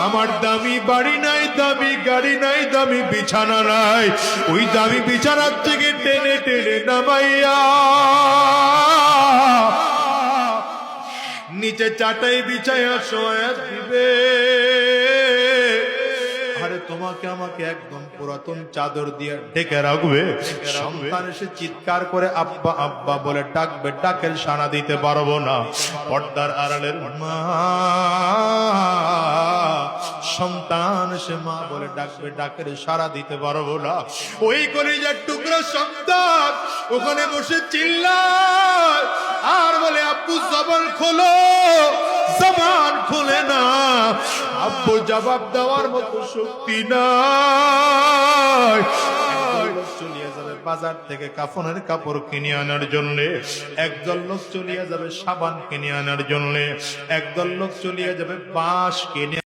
আমার দামি বাড়ি নাই, দামি গাড়ি নাই, দামি বিছানা নাই, ওই দামি বিছানার থেকে টেনে টেনে নামাইয়া নিচে চাটাই বিছাইয়া শোয়া দিবে। আরে তোমাকে আমাকে একদম পুরাতন চাদর দিয়ে ঢেকে রাখবে। সন্তান এসে চিৎকার করে আব্বা আব্বা বলে ডাকবে, ডাকের সাড়া দিতে পারবো না। পর্দার আড়ালের মা সন্তান এসে মা বলে ডাকবে, ডাকের সাড়া দিতে পারবো না। ওই কলিজার টুকরো সন্তান ওখানে বসে চিল্লায় আর বলে আব্বু জবান খোলো, জবান খুলে না। আব্বু জবাব দেওয়ার মতো শক্তি নাই। চলিয়ে যাবে বাজার থেকে কাফনের কাপড় কিনে আনার জন্য, একদল লোক চলিয়ে যাবে সাবান কিনে আনার জন্য, একদল লোক চলিয়ে যাবে বাঁশ কিনে